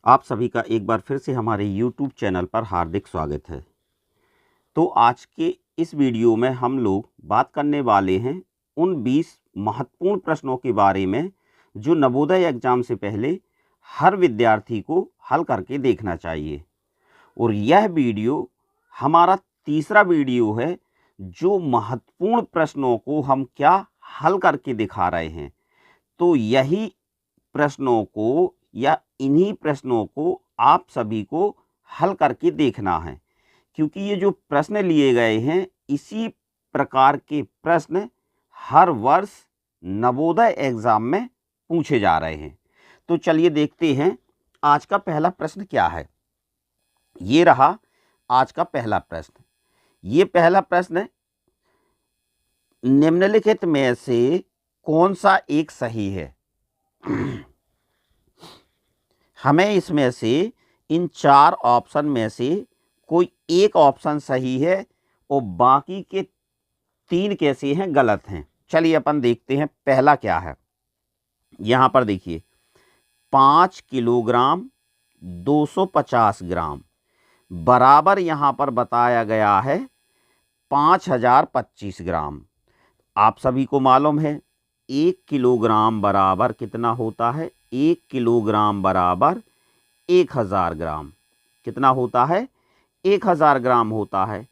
आप सभी का एक बार फिर से हमारे YouTube चैनल पर हार्दिक स्वागत है। तो आज के इस वीडियो में हम लोग बात करने वाले हैं उन 20 महत्वपूर्ण प्रश्नों के बारे में जो नवोदय एग्जाम से पहले हर विद्यार्थी को हल करके देखना चाहिए। और यह वीडियो हमारा तीसरा वीडियो है जो महत्वपूर्ण प्रश्नों को हम क्या हल करके दिखा रहे हैं। तो यही प्रश्नों को या इन्हीं प्रश्नों को आप सभी को हल करके देखना है, क्योंकि ये जो प्रश्न लिए गए हैं इसी प्रकार के प्रश्न हर वर्ष नवोदय एग्जाम में पूछे जा रहे हैं। तो चलिए देखते हैं आज का पहला प्रश्न क्या है। ये रहा आज का पहला प्रश्न। ये पहला प्रश्न, निम्नलिखित में से कौन सा एक सही है? हमें इसमें से इन चार ऑप्शन में से कोई एक ऑप्शन सही है और बाकी के तीन कैसे हैं, गलत हैं। चलिए अपन देखते हैं पहला क्या है। यहाँ पर देखिए 5 किलोग्राम 250 ग्राम बराबर यहाँ पर बताया गया है 5025 ग्राम। आप सभी को मालूम है 1 किलोग्राम बराबर कितना होता है? 1 किलोग्राम बराबर 1000 ग्राम। कितना होता है? 1000 ग्राम होता है।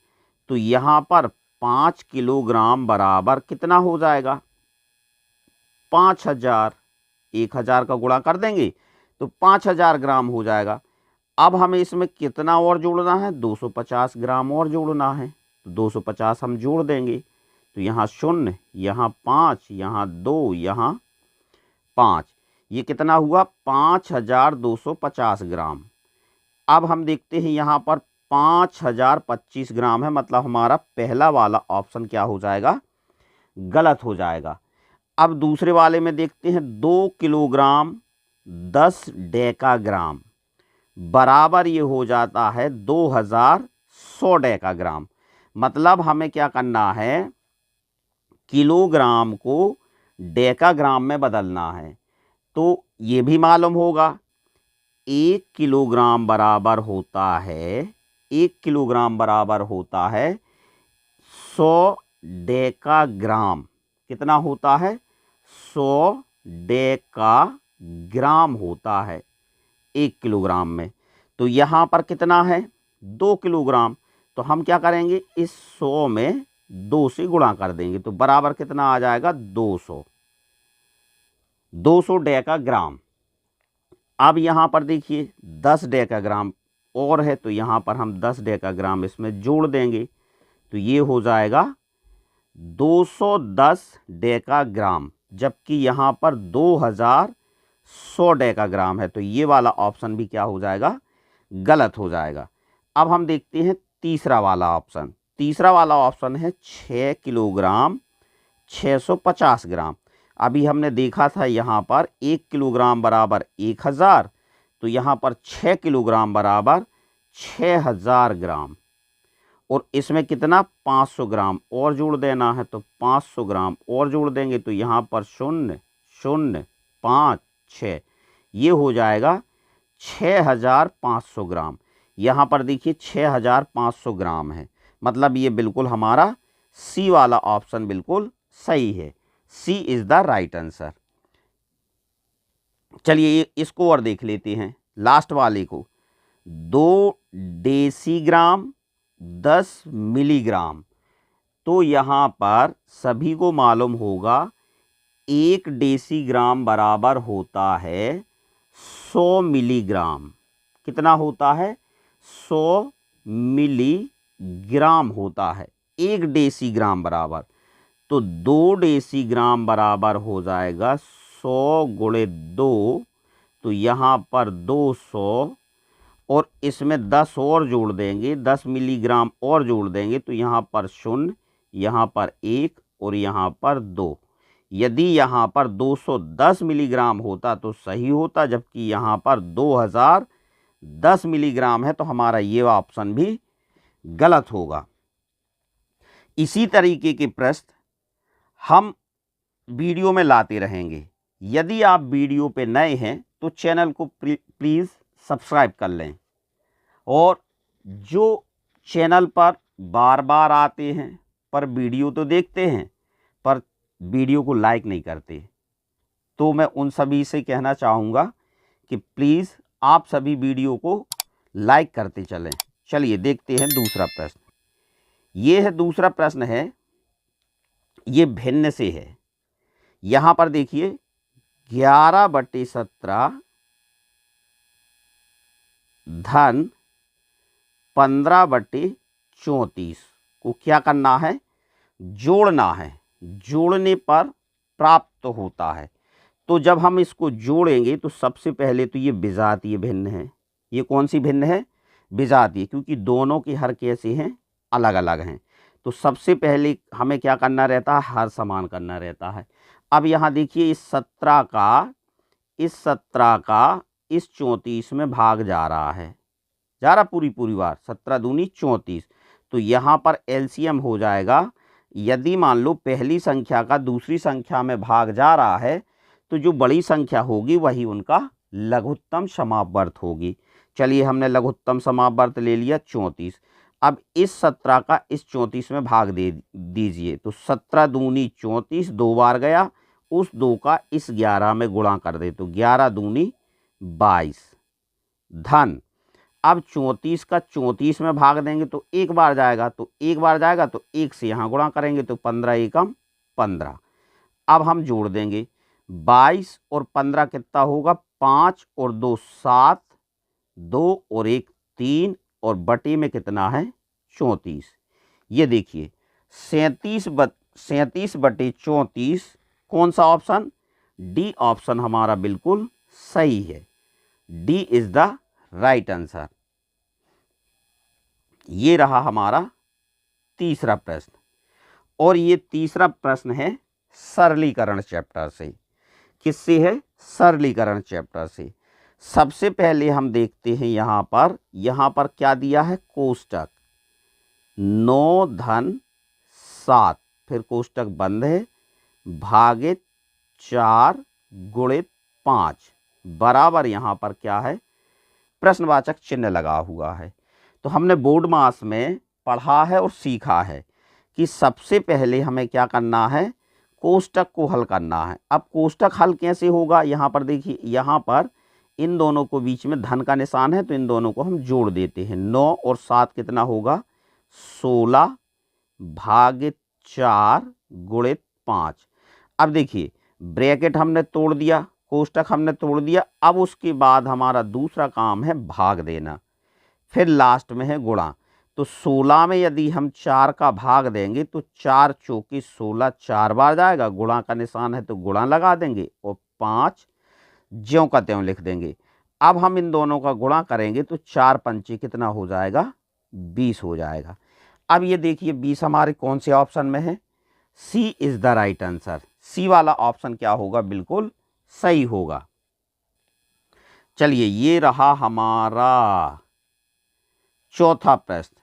तो यहाँ पर 5 किलोग्राम बराबर कितना हो जाएगा? 5000। 1000 का गुणा कर देंगे तो 5000 ग्राम हो जाएगा। अब हमें इसमें कितना और जोड़ना है? 250 ग्राम और जोड़ना है। तो 250 हम जोड़ देंगे तो यहाँ 0, यहाँ 5, यहाँ 2, यहाँ 5। ये कितना हुआ? 5250 ग्राम। अब हम देखते हैं यहाँ पर 5025 ग्राम है, मतलब हमारा पहला वाला ऑप्शन क्या हो जाएगा? गलत हो जाएगा। अब दूसरे वाले में देखते हैं 2 किलोग्राम 10 डेकाग्राम बराबर ये हो जाता है 2100 डेकाग्राम। मतलब हमें क्या करना है? किलोग्राम को डेकाग्राम में बदलना है। तो ये भी मालूम होगा 1 किलोग्राम बराबर होता है 1 किलोग्राम बराबर होता है 100 डेकाग्राम। कितना होता है? 100 डेकाग्राम होता है 1 किलोग्राम में। तो यहाँ पर कितना है? 2 किलोग्राम। तो हम क्या करेंगे? इस 100 में 2 से गुणा कर देंगे तो बराबर कितना आ जाएगा? 200 डेकाग्राम। अब यहाँ पर देखिए 10 डेकाग्राम और है तो यहाँ पर हम 10 डेकाग्राम इसमें जोड़ देंगे तो ये हो जाएगा 210 डेकाग्राम, जबकि यहाँ पर 2100 डेकाग्राम है। तो ये वाला ऑप्शन भी क्या हो जाएगा? गलत हो जाएगा। अब हम देखते हैं तीसरा वाला ऑप्शन। तीसरा वाला ऑप्शन है 6 किलोग्राम 650 ग्राम। अभी हमने देखा था यहाँ पर 1 किलोग्राम बराबर 1000, तो यहाँ पर 6 किलोग्राम बराबर 6000 ग्राम। और इसमें कितना? 500 ग्राम और जोड़ देना है तो 500 ग्राम और जोड़ देंगे तो यहाँ पर 0 0 5 6, ये हो जाएगा 6500 ग्राम। यहाँ पर देखिए 6500 ग्राम है, मतलब ये बिल्कुल हमारा सी वाला ऑप्शन बिल्कुल सही है। सी इज द राइट आंसर। चलिए इसको और देख लेते हैं, लास्ट वाले को। 2 डेसीग्राम 10 मिलीग्राम। तो यहाँ पर सभी को मालूम होगा 1 डेसीग्राम बराबर होता है 100 मिलीग्राम। कितना होता है? 100 मिलीग्राम होता है 1 डेसीग्राम बराबर। तो 2 डेसीग्राम बराबर हो जाएगा 100 गुणे 2, तो यहाँ पर 200 और इसमें 10 और जोड़ देंगे, 10 मिलीग्राम और जोड़ देंगे तो यहाँ पर 0, यहाँ पर 1 और यहाँ पर 2। यदि यहाँ पर 210 मिलीग्राम होता तो सही होता, जबकि यहाँ पर 2010 मिलीग्राम है तो हमारा ये ऑप्शन भी गलत होगा। इसी तरीके के प्रश्न हम वीडियो में लाते रहेंगे। यदि आप वीडियो पे नए हैं तो चैनल को प्लीज़ सब्सक्राइब कर लें। और जो चैनल पर बार बार आते हैं पर वीडियो तो देखते हैं पर वीडियो को लाइक नहीं करते, तो मैं उन सभी से कहना चाहूँगा कि प्लीज़ आप सभी वीडियो को लाइक करते चलें। चलिए देखते हैं दूसरा प्रश्न। ये है दूसरा प्रश्न है, ये भिन्न से है। यहाँ पर देखिए 11/17 धन 15/34 को क्या करना है, जोड़ना है। जोड़ने पर प्राप्त होता है। तो जब हम इसको जोड़ेंगे तो सबसे पहले तो ये विजातीय भिन्न है। ये कौन सी भिन्न है, विजातीय, क्योंकि दोनों के हर कैसे हैं, अलग अलग हैं। तो सबसे पहले हमें क्या करना रहता है, हर समान करना रहता है। अब यहाँ देखिए इस 17 का इस 34 में भाग जा रहा पूरी बार, 17 दूनी 34। तो यहाँ पर एलसीएम हो जाएगा। यदि मान लो पहली संख्या का दूसरी संख्या में भाग जा रहा है तो जो बड़ी संख्या होगी वही उनका लघुत्तम समापवर्त होगी। चलिए हमने लघुत्तम समापवर्त ले लिया 34। अब इस 17 का इस 34 में भाग दे दीजिए। तो 17 दूनी 34 दो बार गया, उस 2 का इस 11 में गुणा कर दे तो 11 दूनी 22 धन। अब 34 का 34 में भाग देंगे तो एक बार जाएगा, तो एक बार जाएगा तो 1 से यहाँ गुणा करेंगे तो 15 एकम 15। अब हम जोड़ देंगे 22 और 15 कितना होगा, 5 और 2 7, 2 और 1 3 और बटे में कितना है 34। ये देखिए 37/34 कौन सा ऑप्शन, डी ऑप्शन हमारा बिल्कुल सही है। D is the right answer. ये रहा हमारा तीसरा प्रश्न। और ये तीसरा प्रश्न है सरलीकरण चैप्टर से। किससे है, सरलीकरण चैप्टर से। सबसे पहले हम देखते हैं यहाँ पर क्या दिया है, कोष्टक 9 धन 7, फिर कोष्टक बंद है, भागित 4 गुणित 5 बराबर यहाँ पर क्या है, प्रश्नवाचक चिन्ह लगा हुआ है। तो हमने बोर्ड मास में पढ़ा है और सीखा है कि सबसे पहले हमें क्या करना है, कोष्टक को हल करना है। अब कोष्टक हल कैसे होगा, यहाँ पर देखिए, यहाँ पर इन दोनों को बीच में धन का निशान है तो इन दोनों को हम जोड़ देते हैं। 9 और 7 कितना होगा 16 भागित 4 गुणित 5। अब देखिए ब्रैकेट हमने तोड़ दिया, कोष्टक हमने तोड़ दिया। अब उसके बाद हमारा दूसरा काम है भाग देना, फिर लास्ट में है गुणा। तो 16 में यदि हम 4 का भाग देंगे तो 4 चौके 16 4 बार जाएगा, गुणा का निशान है तो गुणा लगा देंगे और 5 ज्यों का त्यों लिख देंगे। अब हम इन दोनों का गुणा करेंगे तो 4 पंचे कितना हो जाएगा 20 हो जाएगा। अब ये देखिए 20 हमारे कौन से ऑप्शन में है, सी इज द राइट आंसर। सी वाला ऑप्शन क्या होगा, बिल्कुल सही होगा। चलिए ये रहा हमारा चौथा प्रश्न।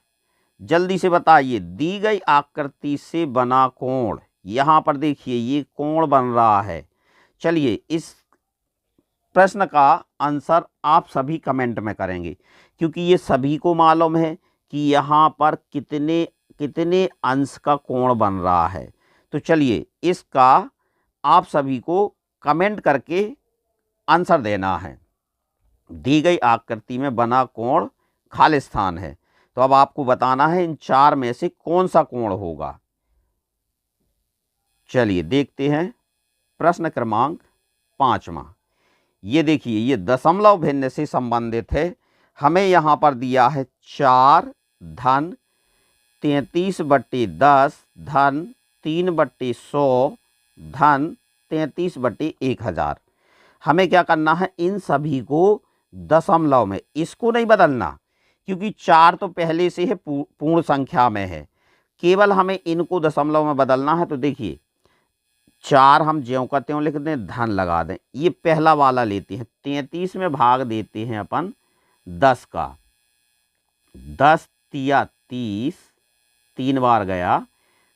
जल्दी से बताइए, दी गई आकृति से बना कोण, यहाँ पर देखिए ये कोण बन रहा है। चलिए इस प्रश्न का आंसर आप सभी कमेंट में करेंगे, क्योंकि ये सभी को मालूम है कि यहाँ पर कितने अंश का कोण बन रहा है। तो चलिए इसका आप सभी को कमेंट करके आंसर देना है। दी गई आकृति में बना कोण खाली स्थान है, तो अब आपको बताना है इन 4 में से कौन सा कोण होगा। चलिए देखते हैं प्रश्न क्रमांक 5वां। ये देखिए ये दशमलव भिन्न से संबंधित है। हमें यहाँ पर दिया है 4 धन 33/10 धन 3/100 धन 33/1000। हमें क्या करना है, इन सभी को दशमलव में, इसको नहीं बदलना क्योंकि 4 तो पहले से है पूर्ण संख्या में है, केवल हमें इनको दशमलव में बदलना है। तो देखिए 4 हम ज्यों का त्यों लिख दें, धन लगा दें। ये पहला वाला लेते हैं, 33 में भाग देते हैं अपन 10 का, 10 तिया 30, 3 बार गया,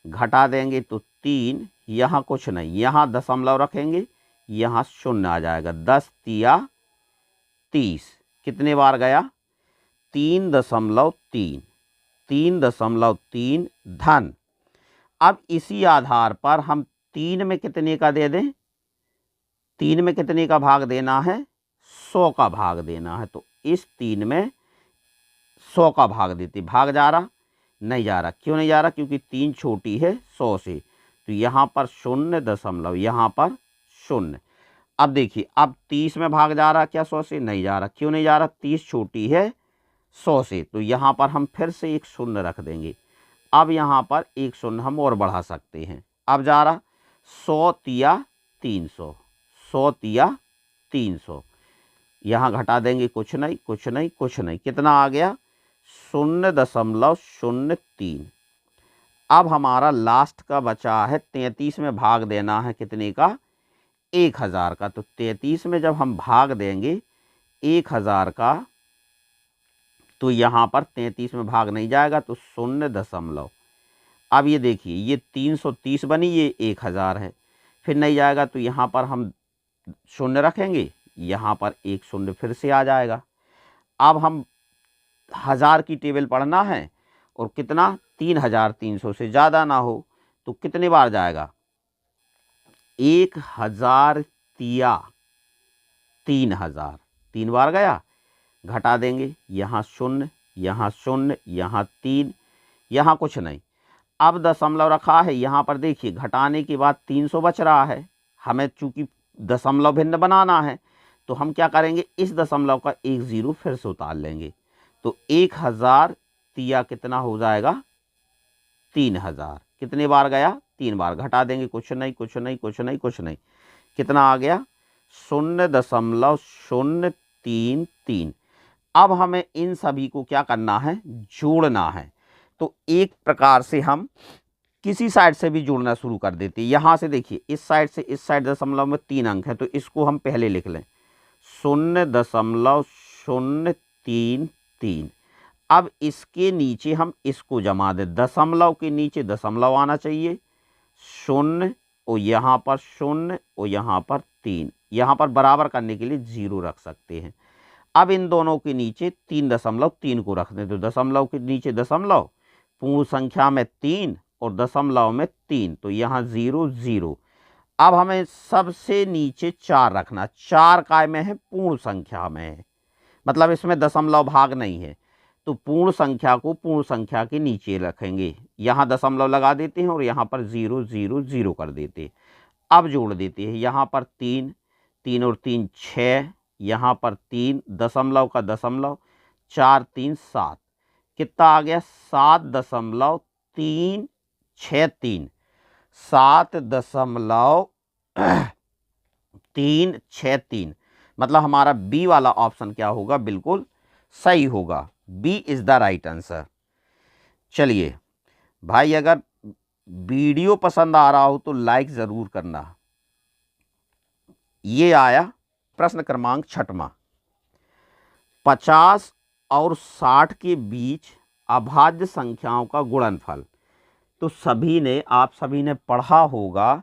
घटा देंगे तो 3, यहाँ कुछ नहीं, यहाँ दशमलव रखेंगे, यहाँ शून्य आ जाएगा, 10 तिया 30। कितने बार गया? 3.3, 3.3 धन। अब इसी आधार पर हम 3 में कितने का दे दें? 3 में कितने का भाग देना है? 100 का भाग देना है। तो इस 3 में 100 का भाग देते। भाग जा रहा? नहीं जा रहा। क्यों नहीं जा रहा? क्योंकि 3 छोटी है 100 से। तो यहाँ पर 0 यहाँ पर 0। अब देखिए, अब 30 में भाग जा रहा क्या 100 से? नहीं जा रहा। क्यों नहीं जा रहा? 30 छोटी है 100 से। तो यहाँ पर हम फिर से एक 0 रख देंगे। अब यहाँ पर एक 0 हम और बढ़ा सकते हैं। अब जा रहा 100 तिया 300, 100 तिया 300। यहाँ घटा देंगे, कुछ नहीं कुछ नहीं कुछ नहीं। कितना आ गया? 0.03। अब हमारा लास्ट का बचा है 33 में भाग देना है कितने का? 1000 का। तो 33 में जब हम भाग देंगे 1000 का, तो यहाँ पर 33 में भाग नहीं जाएगा, तो 0. अब ये देखिए, ये 330 बनी, ये 1000 है, फिर नहीं जाएगा, तो यहाँ पर हम 0 रखेंगे, यहाँ पर एक 0 फिर से आ जाएगा। अब हम 1000 की टेबल पढ़ना है और कितना? 3300 से ज़्यादा ना हो, तो कितने बार जाएगा? 1000 तिया 3000, 3 बार गया। घटा देंगे, यहाँ 0, यहाँ 0, यहाँ 3, यहाँ कुछ नहीं। अब दशमलव रखा है, यहाँ पर देखिए घटाने के बाद 300 बच रहा है। हमें चूंकि दशमलव भिन्न बनाना है, तो हम क्या करेंगे? इस दशमलव का एक 0 फिर से उतार लेंगे। तो 1000 तिया कितना हो जाएगा? 3000। कितने बार गया? 3 बार। घटा देंगे, कुछ नहीं कुछ नहीं कुछ नहीं कुछ नहीं। कितना आ गया? 0.033। अब हमें इन सभी को क्या करना है? जोड़ना है। तो एक प्रकार से हम किसी साइड से भी जोड़ना शुरू कर देते हैं। यहाँ से देखिए, इस साइड से इस साइड दशमलव में 3 अंक है, तो इसको हम पहले लिख लें 0.033। अब इसके नीचे हम इसको जमा दें। दशमलव के नीचे दशमलव आना चाहिए, 0 और यहाँ पर 0 और यहाँ पर 3। यहाँ पर बराबर करने के लिए 0 रख सकते हैं। अब इन दोनों के नीचे 3.3 को रख दें। तो दशमलव के नीचे दशमलव, पूर्ण संख्या में 3 और दशमलव में 3, तो यहाँ 0 0। अब हमें सबसे नीचे 4 रखना। 4 काय में है? पूर्ण संख्या में है, मतलब इसमें दशमलव भाग नहीं है। तो पूर्ण संख्या को पूर्ण संख्या के नीचे रखेंगे। यहाँ दशमलव लगा देते हैं और यहाँ पर 0 0 0 कर देते हैं। अब जोड़ देते हैं। यहाँ पर 3, 3 और 3 6, यहाँ पर 3, दशमलव का दशमलव, 4 3 7। कितना आ गया? 7.363, 7.363। मतलब हमारा बी वाला ऑप्शन क्या होगा? बिल्कुल सही होगा। B is the right answer. चलिए भाई, अगर वीडियो पसंद आ रहा हो तो लाइक ज़रूर करना। ये आया प्रश्न क्रमांक 6वां। 50 और 60 के बीच अभाज्य संख्याओं का गुणनफल। तो आप सभी ने पढ़ा होगा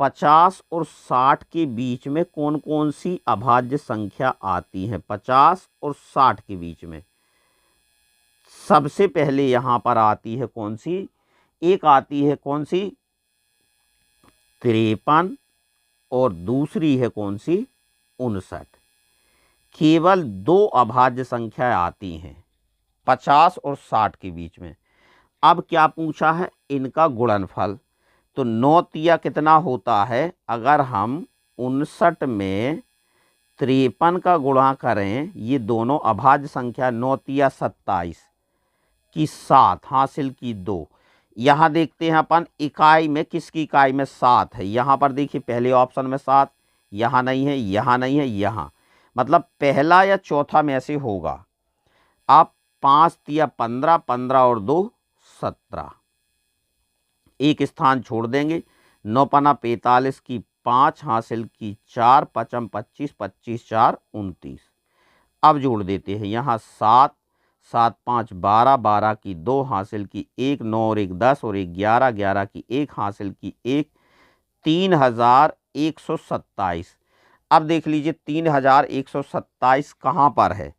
50 और 60 के बीच में कौन कौन सी अभाज्य संख्या आती है। 50 और 60 के बीच में सबसे पहले यहाँ पर आती है कौन सी? एक आती है कौन सी? 53, और दूसरी है कौन सी? 59। केवल 2 अभाज्य संख्या आती हैं 50 और 60 के बीच में। अब क्या पूछा है? इनका गुणनफल। तो 9 तिया कितना होता है? अगर हम 59 में 53 का गुणा करें, ये दोनों अभाज्य संख्या 9 तिया 27 की 7 हासिल की 2। यहाँ देखते हैं अपन इकाई में, किसकी इकाई में 7 है। यहाँ पर देखिए पहले ऑप्शन में 7, यहाँ नहीं है, यहाँ नहीं है, यहाँ, मतलब पहला या चौथा में से होगा। आप 5 तिया 15, 15 और 2 17, एक स्थान छोड़ देंगे। 9 पना 45 की 5 हासिल की 4, 5 25, 25 4 29। अब जोड़ देते हैं। यहाँ 7, 7 5 12, 12 की 2 हासिल की 1, 9 और 1 10 और 1 11, 11 की 1 हासिल की 1, 3127। अब देख लीजिए 3127 कहाँ पर है?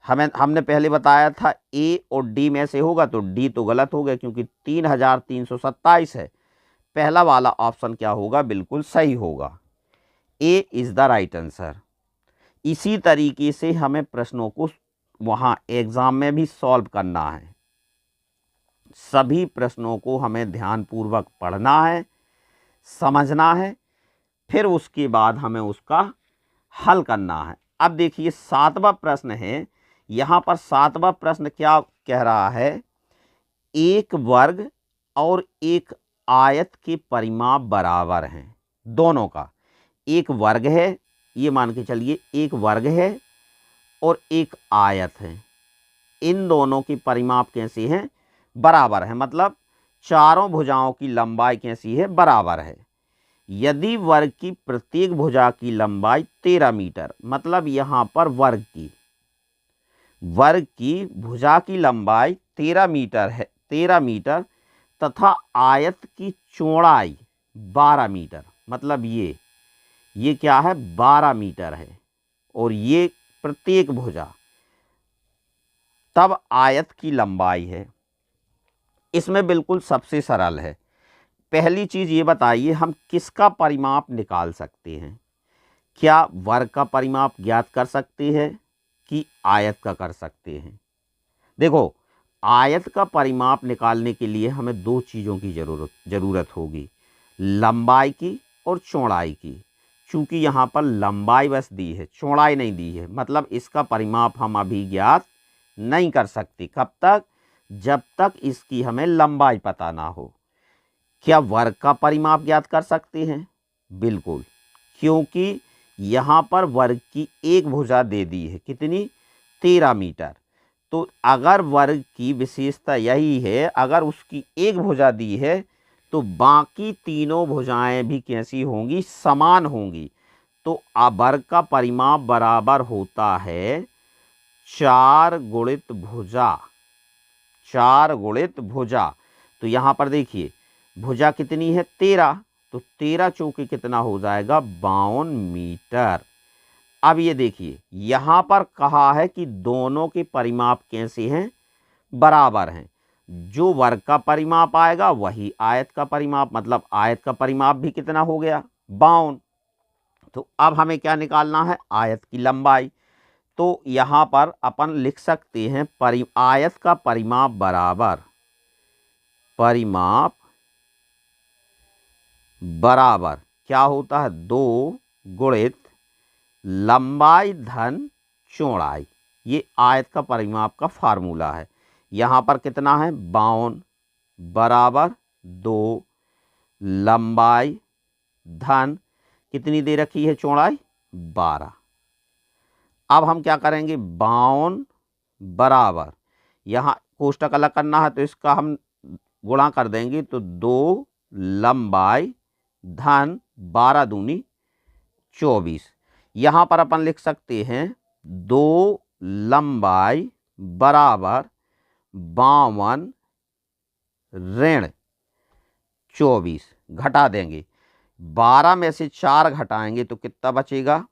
हमने पहले बताया था ए और डी में से होगा, तो डी तो गलत हो गया क्योंकि 3327 है। पहला वाला ऑप्शन क्या होगा, बिल्कुल सही होगा, A is the right answer. इसी तरीके से हमें प्रश्नों को वहाँ एग्ज़ाम में भी सॉल्व करना है। सभी प्रश्नों को हमें ध्यानपूर्वक पढ़ना है, समझना है, फिर उसके बाद हमें उसका हल करना है। अब देखिए 7वां प्रश्न है। यहाँ पर 7वां प्रश्न क्या कह रहा है, एक वर्ग और एक आयत के परिमाप बराबर हैं। दोनों का, एक वर्ग है, ये मान के चलिए एक वर्ग है और एक आयत है, इन दोनों की परिमाप कैसी है, बराबर है। मतलब चारों भुजाओं की लंबाई कैसी है, बराबर है। यदि वर्ग की प्रत्येक भुजा की लंबाई 13 मीटर, मतलब यहाँ पर वर्ग की भुजा की लंबाई 13 मीटर है, 13 मीटर, तथा आयत की चौड़ाई 12 मीटर, मतलब ये क्या है, 12 मीटर है, और ये प्रत्येक भुजा, तब आयत की लंबाई है। इसमें बिल्कुल सबसे सरल है। पहली चीज़ ये बताइए, हम किसका परिमाप निकाल सकते हैं? क्या वर्ग का परिमाप ज्ञात कर सकते हैं कि आयत का कर सकते हैं? देखो, आयत का परिमाप निकालने के लिए हमें दो चीज़ों की ज़रूरत होगी, लंबाई की और चौड़ाई की। चूँकि यहाँ पर लंबाई बस दी है, चौड़ाई नहीं दी है, मतलब इसका परिमाप हम अभी ज्ञात नहीं कर सकते। कब तक? जब तक इसकी हमें लंबाई पता ना हो। क्या वर्ग का परिमाप ज्ञात कर सकते हैं? बिल्कुल, क्योंकि यहाँ पर वर्ग की एक भुजा दे दी है, कितनी, 13 मीटर। तो अगर वर्ग की विशेषता यही है, अगर उसकी एक भुजा दी है तो बाकी तीनों भुजाएं भी कैसी होंगी, समान होंगी। तो वर्ग का परिमाप बराबर होता है 4 गुणित भुजा, 4 गुणित भुजा। तो यहाँ पर देखिए भुजा कितनी है, 13, तो 13 चौके कितना हो जाएगा, 52 मीटर। अब ये देखिए यहाँ पर कहा है कि दोनों के परिमाप कैसे हैं, बराबर हैं। जो वर्ग का परिमाप आएगा वही आयत का परिमाप, मतलब आयत का परिमाप भी कितना हो गया, 52। तो अब हमें क्या निकालना है, आयत की लंबाई। तो यहाँ पर अपन लिख सकते हैं आयत का परिमाप बराबर, परिमाप बराबर क्या होता है, 2 गुणित लंबाई धन चौड़ाई। ये आयत का परिमाप का फार्मूला है। यहाँ पर कितना है, 52 बराबर 2 लंबाई धन कितनी दे रखी है, चौड़ाई 12। अब हम क्या करेंगे, 52 बराबर, यहाँ कोष्टक अलग करना है तो इसका हम गुणा कर देंगे, तो 2 लंबाई धन 12 दूनी 24। यहाँ पर अपन लिख सकते हैं 2 लंबाई बराबर 52 ऋण 24, घटा देंगे, 12 में से 4 घटाएंगे तो कितना बचेगा,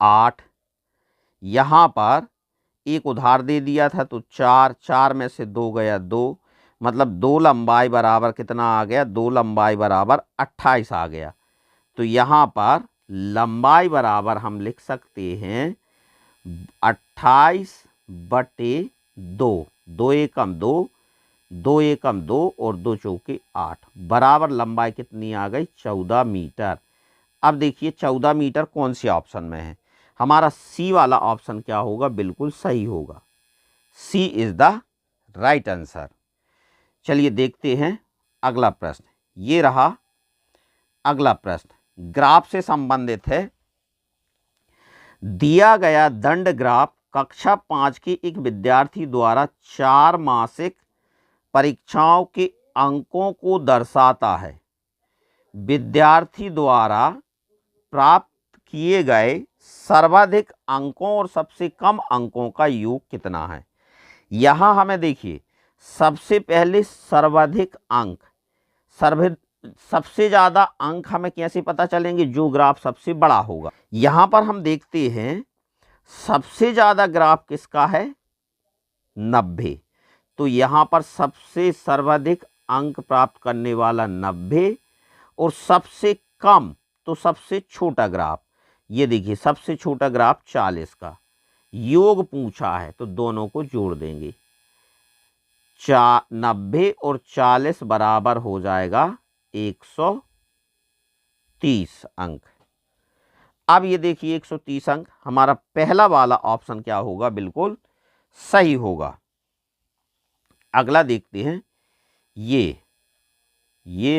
8। यहाँ पर एक उधार दे दिया था तो 4 में से 2 गया 2, मतलब 2 लंबाई बराबर कितना आ गया, 2 लंबाई बराबर 28 आ गया। तो यहाँ पर लंबाई बराबर हम लिख सकते हैं 28/2, 2 एकम 2, 2 एकम 2 और 2 चौके 8, बराबर लंबाई कितनी आ गई, 14 मीटर। अब देखिए 14 मीटर कौन से ऑप्शन में है, हमारा सी वाला ऑप्शन क्या होगा, बिल्कुल सही होगा, सी इज द राइट आंसर। चलिए देखते हैं अगला प्रश्न। ये रहा अगला प्रश्न, ग्राफ से संबंधित है। दिया गया दंड ग्राफ कक्षा 5 के एक विद्यार्थी द्वारा 4 मासिक परीक्षाओं के अंकों को दर्शाता है। विद्यार्थी द्वारा प्राप्त किए गए सर्वाधिक अंकों और सबसे कम अंकों का योग कितना है। यहाँ हमें देखिए सबसे पहले सर्वाधिक अंक, सबसे ज़्यादा अंक हमें कैसे पता चलेंगे, जो ग्राफ सबसे बड़ा होगा। यहाँ पर हम देखते हैं सबसे ज़्यादा ग्राफ किसका है? 90। तो यहाँ पर सबसे सर्वाधिक अंक प्राप्त करने वाला 90 और सबसे कम तो सबसे छोटा ग्राफ, ये देखिए सबसे छोटा ग्राफ 40 का। योग पूछा है तो दोनों को जोड़ देंगे। 90 और 40 बराबर हो जाएगा 130 अंक। अब ये देखिए 130 अंक, हमारा पहला वाला ऑप्शन क्या होगा? बिल्कुल सही होगा। अगला देखते हैं, ये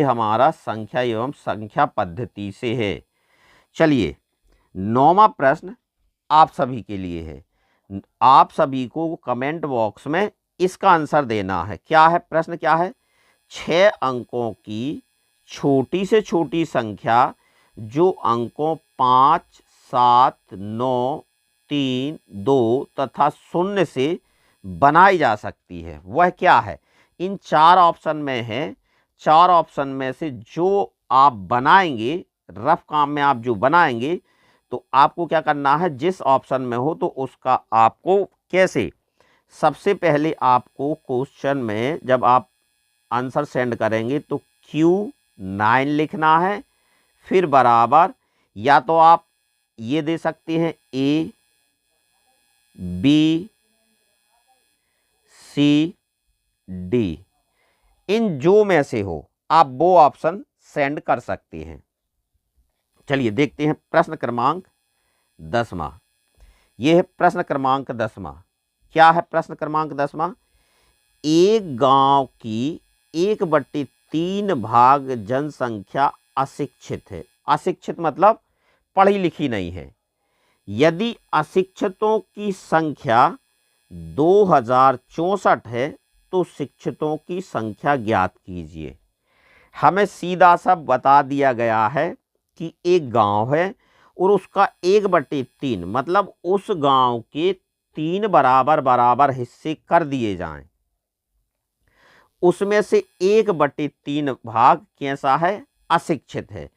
हमारा संख्या एवं संख्या पद्धति से है। चलिए 9वां प्रश्न आप सभी के लिए है। आप सभी को कमेंट बॉक्स में इसका आंसर देना है। क्या है प्रश्न? क्या है? 6 अंकों की छोटी से छोटी संख्या जो अंकों 5, 7, 9, 3, 2 तथा 0 से बनाई जा सकती है, वह क्या है? इन 4 ऑप्शन में है। 4 ऑप्शन में से जो आप बनाएंगे, रफ काम में आप जो बनाएंगे, तो आपको क्या करना है? जिस ऑप्शन में हो तो उसका आपको कैसे, सबसे पहले आपको क्वेश्चन में जब आप आंसर सेंड करेंगे तो Q9 लिखना है, फिर बराबर, या तो आप ये दे सकते हैं A, B, C, D, इन जो में से हो आप वो ऑप्शन सेंड कर सकते हैं। चलिए देखते हैं प्रश्न क्रमांक 10वां। यह है प्रश्न क्रमांक 10वां। क्या है प्रश्न क्रमांक 10वां? एक गांव की 1/3 भाग जनसंख्या अशिक्षित है। अशिक्षित मतलब पढ़ी लिखी नहीं है। यदि अशिक्षितों की संख्या 2064 है तो शिक्षितों की संख्या ज्ञात कीजिए। हमें सीधा सा बता दिया गया है कि एक गांव है और उसका 1/3 मतलब उस गांव के 3 बराबर बराबर हिस्से कर दिए जाएं। उसमें से 1/3 भाग कैसा है? अशिक्षित है।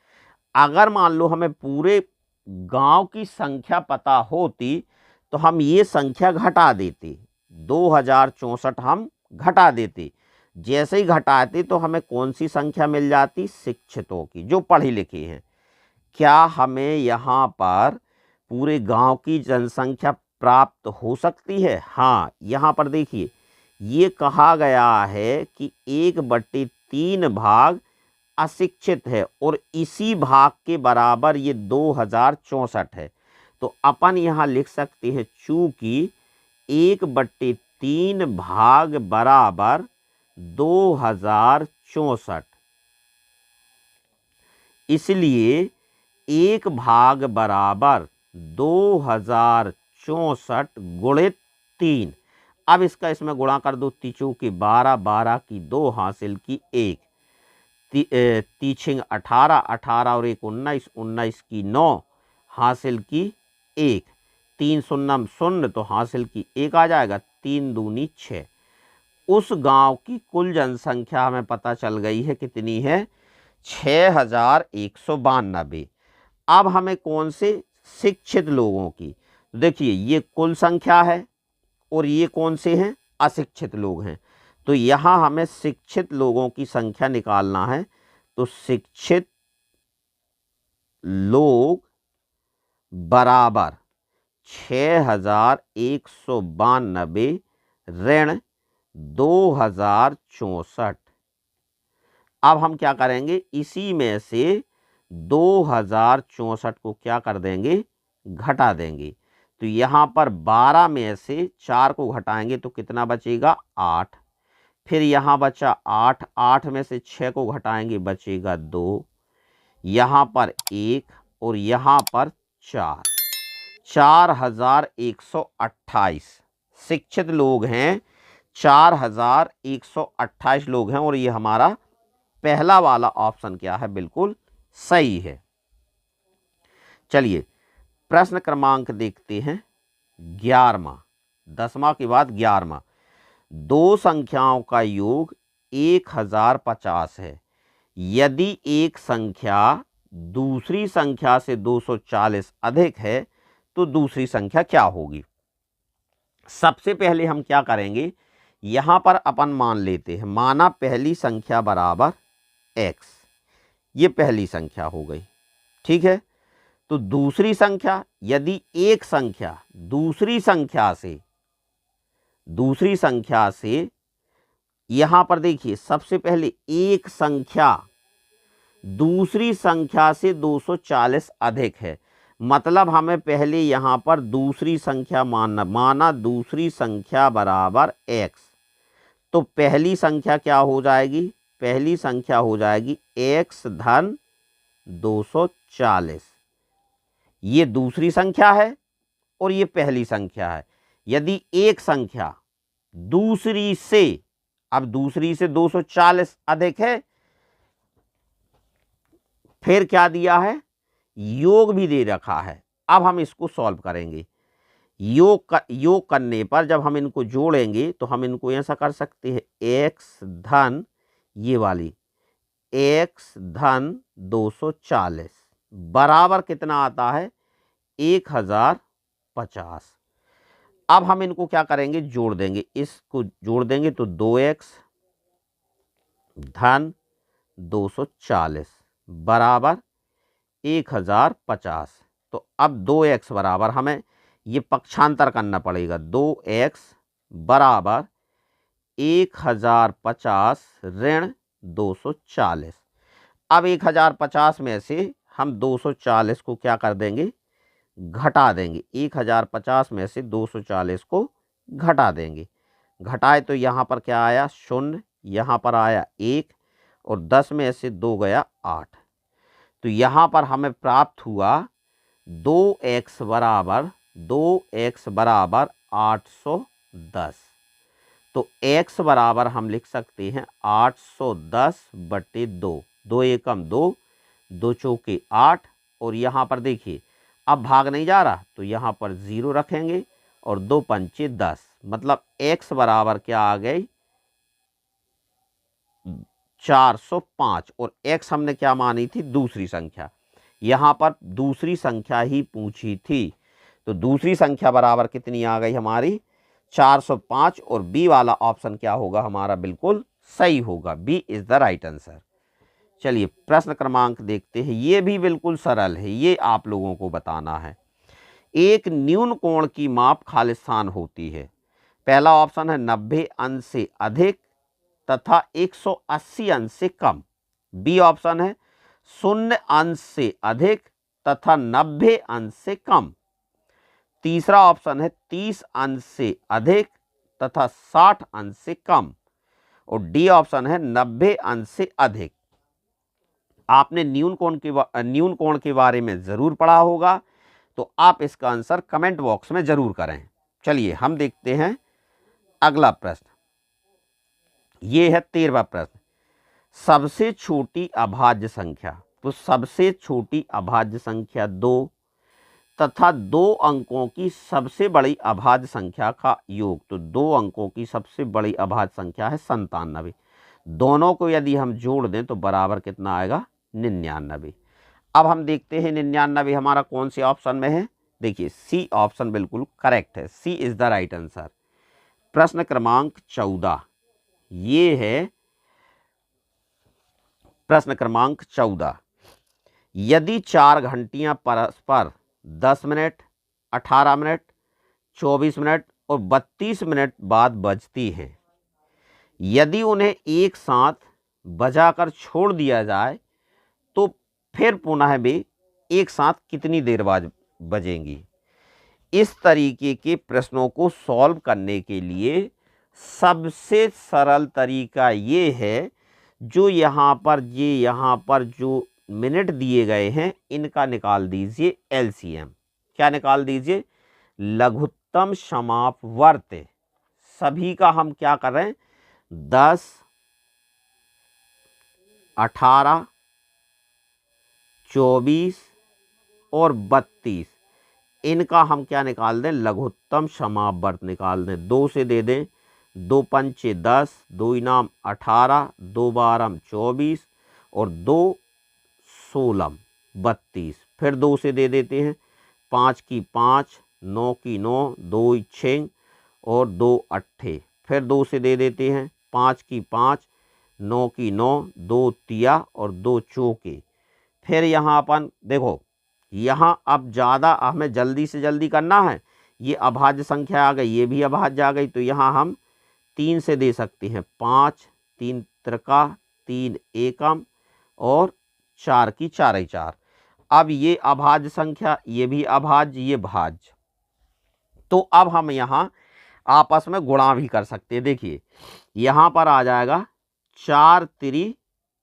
अगर मान लो हमें पूरे गांव की संख्या पता होती तो हम ये संख्या घटा देते, 2064 हम घटा देते। जैसे ही घटाते तो हमें कौन सी संख्या मिल जाती? शिक्षितों की, जो पढ़े लिखे हैं। क्या हमें यहाँ पर पूरे गांव की जनसंख्या प्राप्त हो सकती है? हाँ, यहाँ पर देखिए ये कहा गया है कि 1/3 भाग अशिक्षित है और इसी भाग के बराबर ये 2064 है। तो अपन यहाँ लिख सकते हैं चूंकि 1/3 भाग बराबर 2064, इसलिए 1 भाग बराबर 2064 गुणित 3। अब इसका इसमें गुणा कर दो, तीचों की 12, 12 की 2 हासिल की 1, तीछिंग 18, 18 और 1 19, 19 की 9 हासिल की 1, 3 शून्यम 0 तो हासिल की 1 आ जाएगा, 3 दूनी 6। उस गांव की कुल जनसंख्या हमें पता चल गई है, कितनी है? 6192। अब हमें कौन से? शिक्षित लोगों की। देखिए ये कुल संख्या है और ये कौन से हैं? अशिक्षित लोग हैं। तो यहाँ हमें शिक्षित लोगों की संख्या निकालना है। तो शिक्षित लोग बराबर 6192 ऋण 2064। अब हम क्या करेंगे? इसी में से 2064 को क्या कर देंगे? घटा देंगे। तो यहाँ पर 12 में से 4 को घटाएंगे तो कितना बचेगा? 8। फिर यहाँ बचा 8, 8 में से 6 को घटाएंगे बचेगा 2, यहाँ पर 1 और यहाँ पर 4, 4128 शिक्षित लोग हैं। 4128 लोग हैं और ये हमारा पहला वाला ऑप्शन क्या है? बिल्कुल सही है। चलिए प्रश्न क्रमांक देखते हैं 11वां। 10वां के बाद 11वां। दो संख्याओं का योग 1050 है। यदि एक संख्या दूसरी संख्या से 240 अधिक है तो दूसरी संख्या क्या होगी। सबसे पहले हम क्या करेंगे, यहां पर अपन मान लेते हैं, माना पहली संख्या बराबर x, ये पहली संख्या हो गई, ठीक है। तो दूसरी संख्या, यदि एक संख्या दूसरी संख्या से यहां पर देखिए, सबसे पहले एक संख्या दूसरी संख्या से 240 अधिक है, मतलब हमें पहले यहां पर दूसरी संख्या माना दूसरी संख्या बराबर x, तो पहली संख्या क्या हो जाएगी, पहली संख्या हो जाएगी x धन 240। ये दूसरी संख्या है और ये पहली संख्या है। यदि एक संख्या दूसरी से, अब दूसरी से 240 अधिक है, फिर क्या दिया है, योग भी दे रखा है। अब हम इसको सॉल्व करेंगे। योग करने पर जब हम इनको जोड़ेंगे तो हम इनको ऐसा कर सकते हैं, x धन ये वाली x धन 240 बराबर कितना आता है, 1050। अब हम इनको क्या करेंगे, जोड़ देंगे, इसको जोड़ देंगे तो 2x धन 240 बराबर 1050। तो अब 2x बराबर, हमें ये पक्षांतर करना पड़ेगा, 2x बराबर 1050 ऋण 240। अब 1050 में से हम 240 को क्या कर देंगे, घटा देंगे। 1050 में से 240 को घटा देंगे, घटाए तो यहाँ पर क्या आया, 0, यहाँ पर आया 1, और 10 में से 2 गया 8। तो यहाँ पर हमें प्राप्त हुआ 2x बराबर 810। तो x बराबर हम लिख सकते हैं 810/2, 2 एकम 2, 2 चौके 8, और यहाँ पर देखिए अब भाग नहीं जा रहा तो यहाँ पर 0 रखेंगे, और 2 पंचे 10, मतलब x बराबर क्या आ गई, 405। और x हमने क्या मानी थी, दूसरी संख्या, यहाँ पर दूसरी संख्या ही पूछी थी, तो दूसरी संख्या बराबर कितनी आ गई हमारी, 405। और बी वाला ऑप्शन क्या होगा हमारा, बिल्कुल सही होगा, B is the right answer. चलिए प्रश्न क्रमांक देखते हैं, ये भी बिल्कुल सरल है, ये आप लोगों को बताना है। एक न्यून कोण की माप खालिस्तान होती है। पहला ऑप्शन है 90 अंश से अधिक तथा 180 अंश से कम। बी ऑप्शन है 0 अंश से अधिक तथा 90 अंश से कम। तीसरा ऑप्शन है 30 अंश से अधिक तथा 60 अंश से कम। और डी ऑप्शन है 90 अंश से अधिक। आपने न्यून कोण के बारे में जरूर पढ़ा होगा, तो आप इसका आंसर कमेंट बॉक्स में जरूर करें। चलिए हम देखते हैं अगला प्रश्न, ये है 13वां प्रश्न। सबसे छोटी अभाज्य संख्या, तो सबसे छोटी अभाज्य संख्या 2 तथा 2 अंकों की सबसे बड़ी अभाज्य संख्या का योग, तो 2 अंकों की सबसे बड़ी अभाज्य संख्या है 97। दोनों को यदि हम जोड़ दें तो बराबर कितना आएगा, 99। अब हम देखते हैं 99 हमारा कौन से ऑप्शन में है। देखिए सी ऑप्शन बिल्कुल करेक्ट है, सी इज द राइट आंसर। प्रश्न क्रमांक 14, ये है प्रश्न क्रमांक 14। यदि 4 घंटियां परस्पर 10 मिनट, 18 मिनट, 24 मिनट और 32 मिनट बाद बजती हैं, यदि उन्हें एक साथ बजाकर छोड़ दिया जाए तो फिर पुनः वे एक साथ कितनी देर बाद बजेंगी। इस तरीके के प्रश्नों को सॉल्व करने के लिए सबसे सरल तरीका ये है, जो यहाँ पर जो मिनट दिए गए हैं इनका निकाल दीजिए एलसीएम। क्या निकाल दीजिए, लघुत्तम समापवर्त। सभी का हम क्या कर रहे हैं, 10, 18, 24 और 32, इनका हम क्या निकाल दें, लघुत्तम समापवर्त निकाल दें। 2 से दे दें, 2 पंचे 10, 2 इनाम 18, 2 बारम 24 और 2 16 32, फिर 2 से दे देते हैं, 5 की 5, 9 की 9, 2 6 और 2 अट्ठे, फिर 2 से दे देते हैं, 5 की 5, 9 की 9, 2 तिया और 2 चौके। फिर यहाँ अपन देखो, यहाँ अब ज़्यादा हमें जल्दी से जल्दी करना है, ये अभाज्य संख्या आ गई, ये भी अभाज्य आ गई, तो यहाँ हम 3 से दे सकते हैं, 5, 3 त्रिका, 3 एकम और 4 की 4 4। अब ये अभाज्य संख्या, ये भी अभाज्य, ये भाज्य, तो अब हम यहाँ आपस में गुणा भी कर सकते हैं। देखिए यहाँ पर आ जाएगा 4 तिरी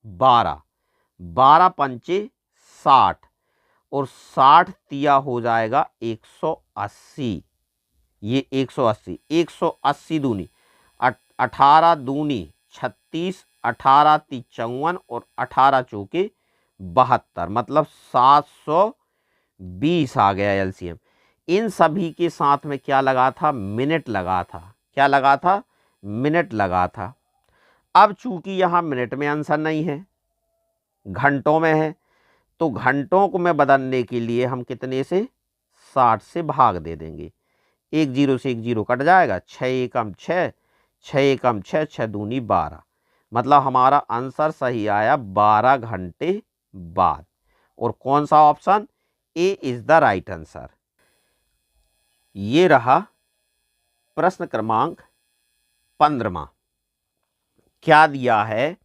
12, 12 पंचे 60 और 60 तिया हो जाएगा 180। ये 180, 180 दूनी 18 दूनी 36, 18 ती 54 और 18 चौके 72, मतलब 720 आ गया एलसीएम। इन सभी के साथ में क्या लगा था? मिनट लगा था। क्या लगा था? मिनट लगा था। अब चूंकि यहाँ मिनट में आंसर नहीं है, घंटों में है, तो घंटों को में बदलने के लिए हम कितने से? 60 से भाग दे देंगे। 1 0 से 1 0 कट जाएगा, 6 एकम 6, 6 एकम 6, 6 दूनी 12, मतलब हमारा आंसर सही आया 12 घंटे बाद। और कौन सा option? A is the right answer. ये रहा प्रश्न क्रमांक 15। क्या दिया है?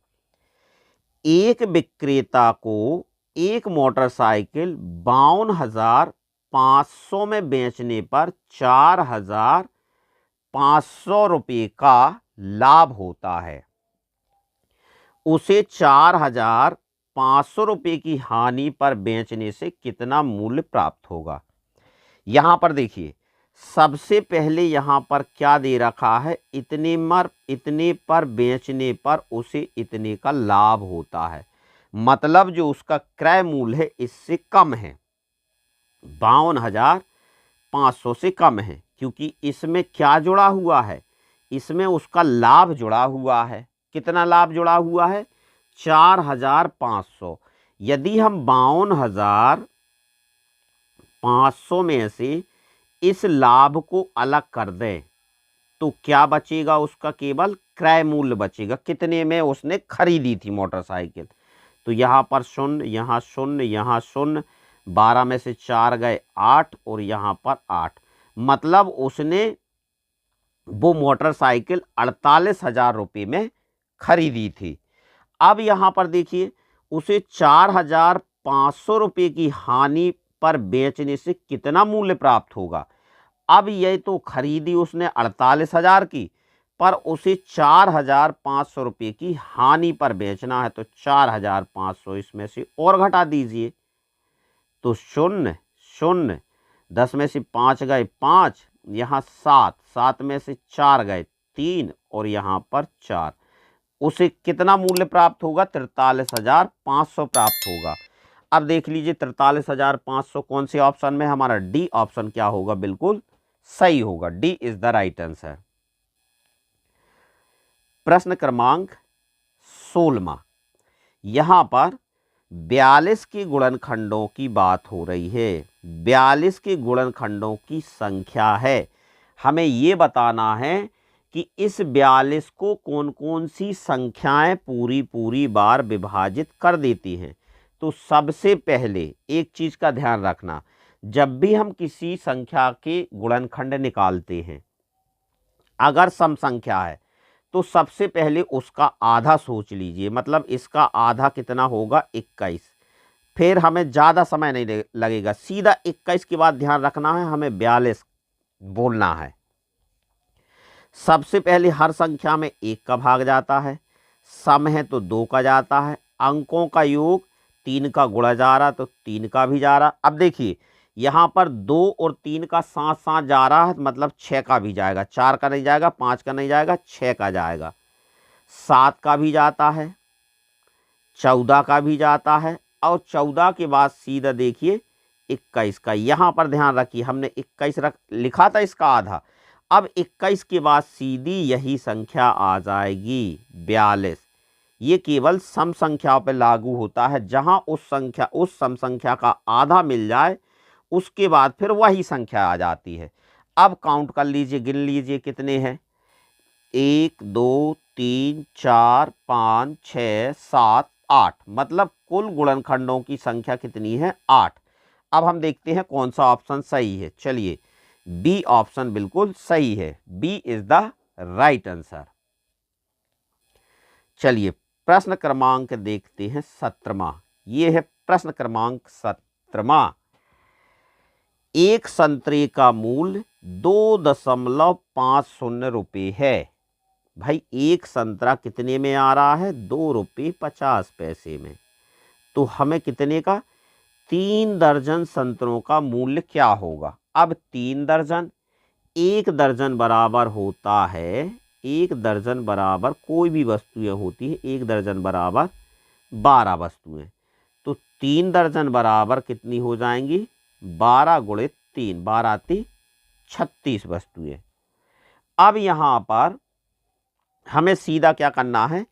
एक विक्रेता को एक मोटरसाइकिल 52,500 में बेचने पर 4,500 रुपये का लाभ होता है। उसे 4,500 रुपये की हानि पर बेचने से कितना मूल्य प्राप्त होगा? यहाँ पर देखिए, सबसे पहले यहाँ पर क्या दे रखा है? इतने पर बेचने पर उसे इतने का लाभ होता है, मतलब जो उसका क्रय मूल्य है इससे कम है, 52,500 से कम है, क्योंकि इसमें क्या जुड़ा हुआ है? इसमें उसका लाभ जुड़ा हुआ है। कितना लाभ जुड़ा हुआ है? 4,500। यदि हम 52,500 में से इस लाभ को अलग कर दें तो क्या बचेगा? उसका केवल क्रय मूल्य बचेगा, कितने में उसने खरीदी थी मोटरसाइकिल। तो यहाँ पर शून्य, यहाँ शून्य, यहाँ शून्य, 12 में से 4 गए 8 और यहाँ पर 8, मतलब उसने वो मोटरसाइकिल 48,000 रुपये में खरीदी थी। अब यहाँ पर देखिए, उसे 4,500 रुपये की हानि पर बेचने से कितना मूल्य प्राप्त होगा? अब ये तो खरीदी उसने 48,000 की, पर उसे 4,500 रुपये की हानि पर बेचना है, तो 4,500 इसमें से और घटा दीजिए, तो शून्य शून्य, 10 में से 5 गए 5, यहाँ 7, 7 में से 4 गए 3 और यहाँ पर 4, उसे कितना मूल्य प्राप्त होगा? 43,500 प्राप्त होगा। अब देख लीजिए 43,500 कौन से ऑप्शन में? हमारा डी ऑप्शन क्या होगा? बिल्कुल सही होगा, D is the right answer. प्रश्न क्रमांक 16। यहां पर 42 के गुणनखंडों की बात हो रही है। 42 के गुणनखंडों की संख्या है। हमें ये बताना है कि इस 42 को कौन कौन सी संख्याएं पूरी बार विभाजित कर देती हैं। तो सबसे पहले एक चीज का ध्यान रखना, जब भी हम किसी संख्या के गुणनखंड निकालते हैं, अगर सम संख्या है तो सबसे पहले उसका आधा सोच लीजिए, मतलब इसका आधा कितना होगा? 21। फिर हमें ज़्यादा समय नहीं लगेगा, सीधा 21 के बाद ध्यान रखना है हमें 42 बोलना है। सबसे पहले हर संख्या में 1 का भाग जाता है, सम है तो 2 का जाता है, अंकों का योग 3 का गुणा जा रहा तो 3 का भी जा रहा। अब देखिए यहाँ पर 2 और 3 का साथ साथ जा रहा है, मतलब 6 का भी जाएगा, 4 का नहीं जाएगा, 5 का नहीं जाएगा, 6 का जाएगा, 7 का भी जाता है, 14 का भी जाता है, और 14 के बाद सीधा देखिए 21 का। यहाँ पर ध्यान रखिए हमने 21 लिखा था इसका आधा, अब 21 के बाद सीधी यही संख्या आ जाएगी 42। ये केवल सम संख्याओं पर लागू होता है, जहां उस सम संख्या का आधा मिल जाए उसके बाद फिर वही संख्या आ जाती है। अब काउंट कर लीजिए, गिन लीजिए कितने हैं। 1 2 3 4 5 6 7 8, मतलब कुल गुणनखंडों की संख्या कितनी है? 8। अब हम देखते हैं कौन सा ऑप्शन सही है। चलिए, बी ऑप्शन बिल्कुल सही है। B is the right answer. चलिए, प्रश्न क्रमांक देखते हैं 17वां। ये है प्रश्न क्रमांक 17वां। एक संतरे का मूल्य 2.50 रुपये है। भाई, एक संतरा कितने में आ रहा है? 2 रुपये 50 पैसे में। तो हमें कितने का? 3 दर्जन संतरों का मूल्य क्या होगा? अब 3 दर्जन, 1 दर्जन बराबर होता है, 1 दर्जन बराबर कोई भी वस्तुएं होती है, 1 दर्जन बराबर 12 वस्तुएं। तो 3 दर्जन बराबर कितनी हो जाएंगी? 12 गुणित 3, 12 × 36 वस्तुएं। अब यहां पर हमें सीधा क्या करना है?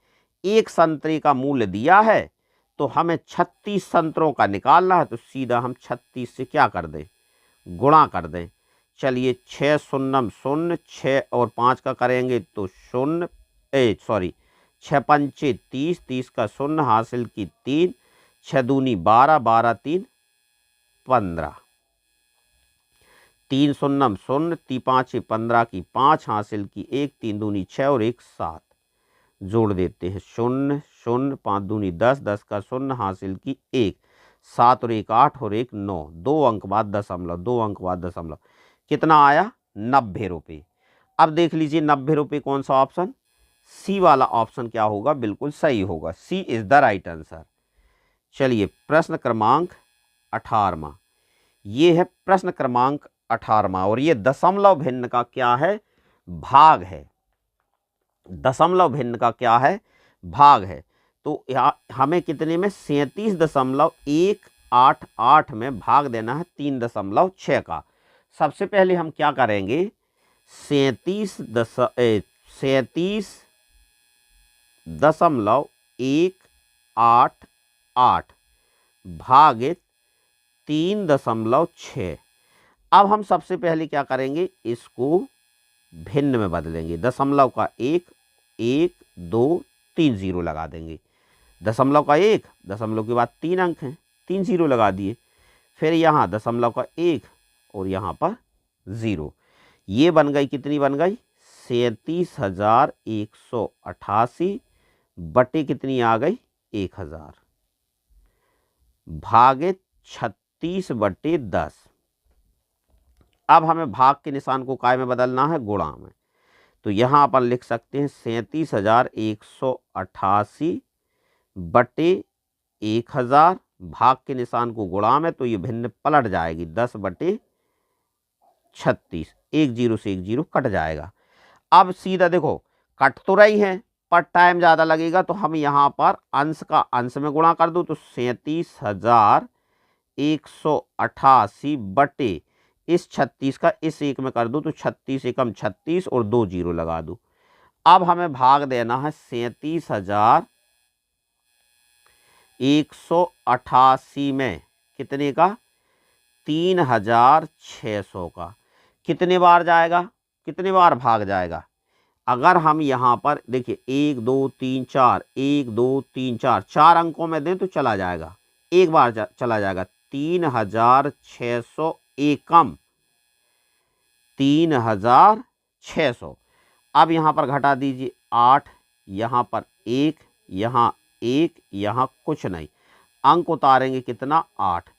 एक संतरे का मूल्य दिया है तो हमें 36 संतरों का निकालना है, तो सीधा हम 36 से क्या कर दें? गुणा कर दें। चलिए, 6 शून्यम शून्य, 6 और 5 का करेंगे तो 0, 6 पंचे 30, 30 का 0 हासिल की 3, 6 दूनी 12, 12 3 15, 3 शून्यम शून्य, 3 5 15 की 5 हासिल की 1, 3 दूनी 6 और 1 7, जोड़ देते हैं 0 0, 5 दूनी 10, 10 का 0 हासिल की 1, 7 और 1 8 और 1 9, 2 अंक बाद दशमलव, 2 अंक बाद दशमलव, कितना आया? 90 रुपये। अब देख लीजिए 90 रुपये कौन सा ऑप्शन? सी वाला ऑप्शन क्या होगा? बिल्कुल सही होगा। सी इज द राइट आंसर। चलिए, प्रश्न क्रमांक 18वां। ये है प्रश्न क्रमांक 18वां और ये दशमलव भिन्न का क्या है? भाग है। दशमलव भिन्न का क्या है? भाग है। तो हमें कितने में? 37.188 में भाग देना है 3.6 का। सबसे पहले हम क्या करेंगे? 37.188 भागित 3.6। अब हम सबसे पहले क्या करेंगे? इसको भिन्न में बदलेंगे। दशमलव का 1, 1 2 3 0 लगा देंगे। दशमलव का 1, दशमलव के बाद 3 अंक हैं, 3 0 लगा दिए। फिर यहाँ दशमलव का 1 और यहाँ पर 0। ये बन गई, कितनी बन गई? 37,188 बटे कितनी आ गई? 1000 भागित 36/10। अब हमें भाग के निशान को काय में बदलना है? गुणा में। तो यहाँ अपन लिख सकते हैं 37,188 बटे 1000, भाग के निशान को गुणा में, तो ये भिन्न पलट जाएगी 10/36, 1 0 से 1 0 कट जाएगा। अब सीधा देखो, कट तो रही है पर टाइम ज़्यादा लगेगा, तो हम यहाँ पर अंश का अंश में गुणा कर दो, तो 37,188 बटे इस 36 का इस 1 में कर दो, तो 36 एकम 36 और 2 0 लगा दो। अब हमें भाग देना है 37,188 में कितने का? 3,600 का। कितने बार जाएगा? कितने बार भाग जाएगा? अगर हम यहाँ पर देखिए 1 2 3 4, 1 2 3 4, 4 अंकों में दें तो चला जाएगा, एक बार चला जाएगा। 3,600 एकम 3,600। अब यहाँ पर घटा दीजिए 8, यहाँ पर 1, यहाँ 1, यहाँ कुछ नहीं, अंक उतारेंगे कितना? 8।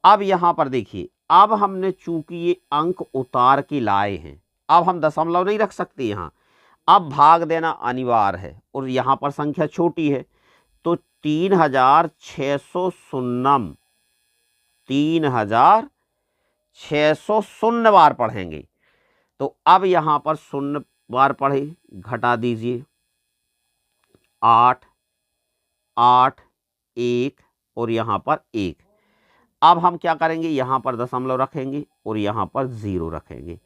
अब यहाँ पर देखिए, अब हमने चूंकि ये अंक उतार के लाए हैं, अब हम दशमलव नहीं रख सकते यहाँ, अब भाग देना अनिवार्य है और यहाँ पर संख्या छोटी है, तो 3,600 शून्यम, 3,600 शून्य बार पढ़ेंगे। तो अब यहाँ पर शून्य बार पढ़े, घटा दीजिए 8 8 1 और यहाँ पर 1। अब हम क्या करेंगे? यहाँ पर दशमलव रखेंगे और यहाँ पर 0 रखेंगे।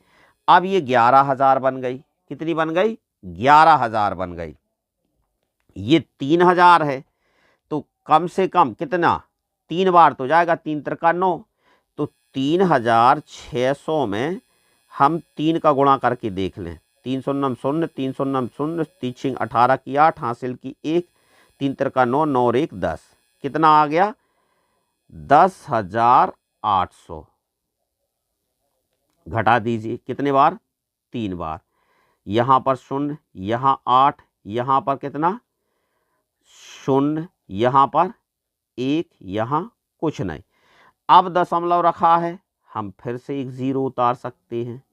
अब ये 11,000 बन गई। कितनी बन गई? 11,000 बन गई। ये 3,000 है, तो कम से कम कितना? 3 बार तो जाएगा, 3 × 9, तो 3600 में हम 3 का गुणा करके देख लें। 3 शून्य 0, 3 शून्य 0, 3 18 की 8, हासिल की 1, 3 तिरका 9, 9 और 1 10। कितना आ गया? 10,800। घटा दीजिए कितने बार? 3 बार। यहाँ पर 0, यहाँ 8, यहाँ पर कितना? 0, यहाँ पर 1, यहाँ कुछ नहीं। अब दशमलव रखा है, हम फिर से एक 0 उतार सकते हैं।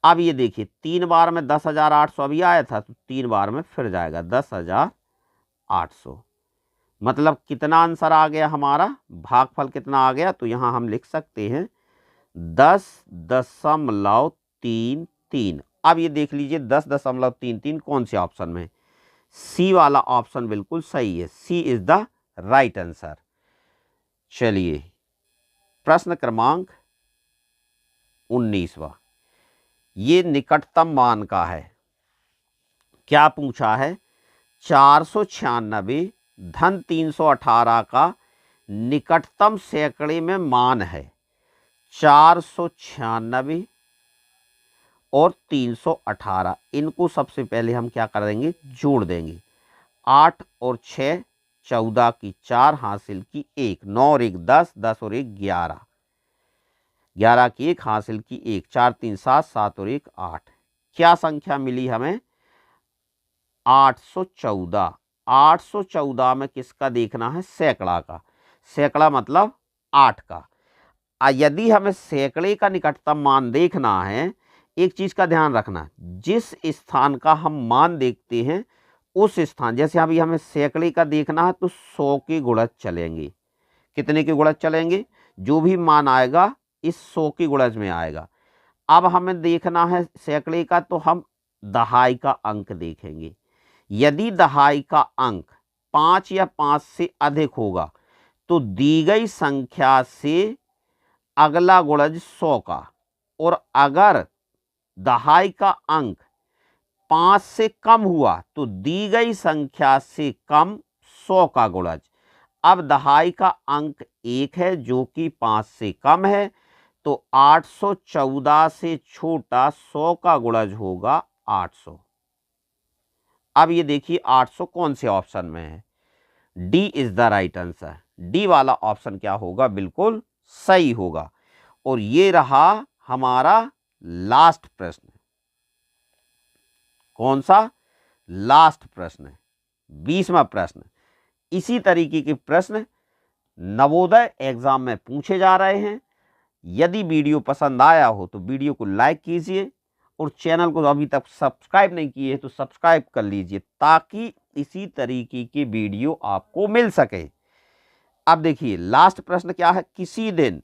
अब ये देखिए 3 बार में 10,800 अभी आया था, तो 3 बार में फिर जाएगा 10,800। मतलब कितना आंसर आ गया हमारा? भागफल कितना आ गया? तो यहाँ हम लिख सकते हैं 10.33। अब ये देख लीजिए 10.33 कौन से ऑप्शन में? सी वाला ऑप्शन बिल्कुल सही है। सी इज द राइट आंसर। चलिए प्रश्न क्रमांक 19वां, ये निकटतम मान का है। क्या पूछा है? 496 धन 318 का निकटतम सैकड़े में मान है 496 और 318। इनको सबसे पहले हम क्या कर देंगे? जोड़ देंगे। 8 और 6 14 की 4, हासिल की 1, 9 और 1 10, 10 और 1 11, 11 की 1, हासिल की 1, 4 3 7, 7 और 1 8। क्या संख्या मिली हमें? 814। 814 में किसका देखना है? सैकड़ा का। सैकड़ा मतलब 8 का। यदि हमें सैकड़े का निकटतम मान देखना है, एक चीज का ध्यान रखना, जिस स्थान का हम मान देखते हैं उस स्थान, जैसे अभी हमें सैकड़े का देखना है तो 100 के गुणज चलेंगे। कितने के गुणज चलेंगे? जो भी मान आएगा इस 100 के गुणज में आएगा। अब हमें देखना है सैकड़े का, तो हम दहाई का अंक देखेंगे। यदि दहाई का अंक 5 या 5 से अधिक होगा तो दी गई संख्या से अगला गुणज 100 का, और अगर दहाई का अंक 5 से कम हुआ तो दी गई संख्या से कम 100 का गुणज। अब दहाई का अंक 1 है जो कि 5 से कम है, तो 814 से छोटा 100 का गुणज होगा 800। अब ये देखिए 800 कौन से ऑप्शन में है? D is the right answer. D वाला ऑप्शन क्या होगा? बिल्कुल सही होगा। और ये रहा हमारा लास्ट प्रश्न। कौन सा? लास्ट प्रश्न, 20वां प्रश्न। इसी तरीके के प्रश्न नवोदय एग्जाम में पूछे जा रहे हैं। यदि वीडियो पसंद आया हो तो वीडियो को लाइक कीजिए, और चैनल को अभी तक सब्सक्राइब नहीं किए तो सब्सक्राइब कर लीजिए, ताकि इसी तरीके की वीडियो आपको मिल सके। अब देखिए लास्ट प्रश्न क्या है? किसी दिन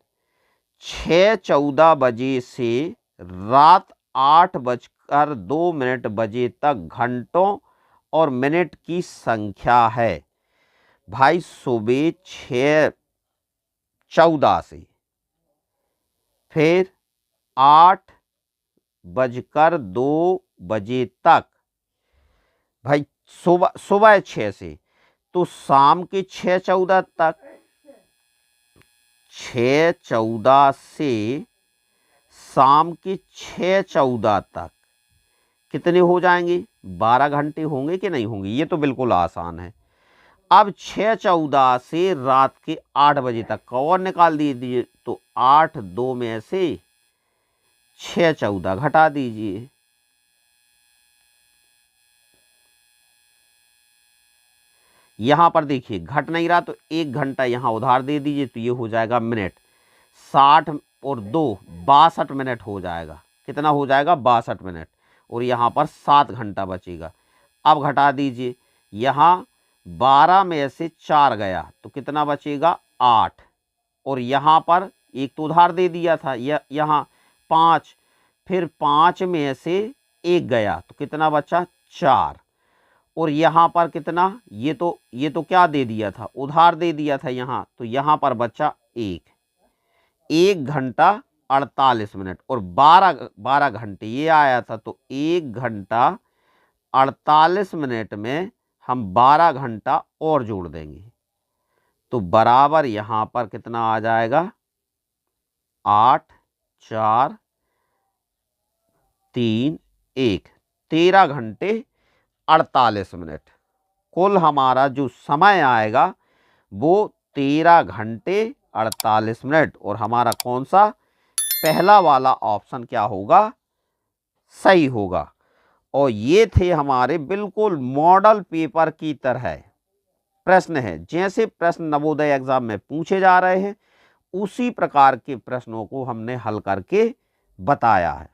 6:14 बजे से रात 8:02 बजे तक घंटों और मिनट की संख्या है। भाई सुबह 6:14 से फिर 8:02 बजे तक, भाई सुबह 6 से, तो शाम के 6:14 तक, 6:14 से शाम के 6:14 तक कितने हो जाएंगे? 12 घंटे होंगे कि नहीं होंगे? ये तो बिल्कुल आसान है। अब 6:14 से रात के 8 बजे तक का और निकाल दीजिए, तो 8:02 में से 6:14 घटा दीजिए। यहां पर देखिए घट नहीं रहा, तो 1 घंटा यहां उधार दे दीजिए, तो ये हो जाएगा मिनट। 60 और 2 62 मिनट हो जाएगा। कितना हो जाएगा? 62 मिनट। और यहाँ पर 7 घंटा बचेगा। अब घटा दीजिए, यहाँ 12 में से 4 गया तो कितना बचेगा? 8। और यहाँ पर एक तो उधार दे दिया था, यहाँ 5, फिर 5 में से 1 गया तो कितना बचा? 4। और यहाँ पर कितना? ये तो क्या दे दिया था? उधार दे दिया था यहाँ, तो यहाँ पर बचा 1 घंटा 48 मिनट, और 12 घंटे ये आया था, तो 1 घंटा 48 मिनट में हम 12 घंटा और जोड़ देंगे, तो बराबर यहाँ पर कितना आ जाएगा? 8 4 3 1 13 घंटे 48 मिनट। कुल हमारा जो समय आएगा वो 13 घंटे 48 मिनट, और हमारा कौन सा पहला वाला ऑप्शन क्या होगा, सही होगा। और ये थे हमारे बिल्कुल मॉडल पेपर की तरह प्रश्न है, जैसे प्रश्न नवोदय एग्जाम में पूछे जा रहे हैं उसी प्रकार के प्रश्नों को हमने हल करके बताया है।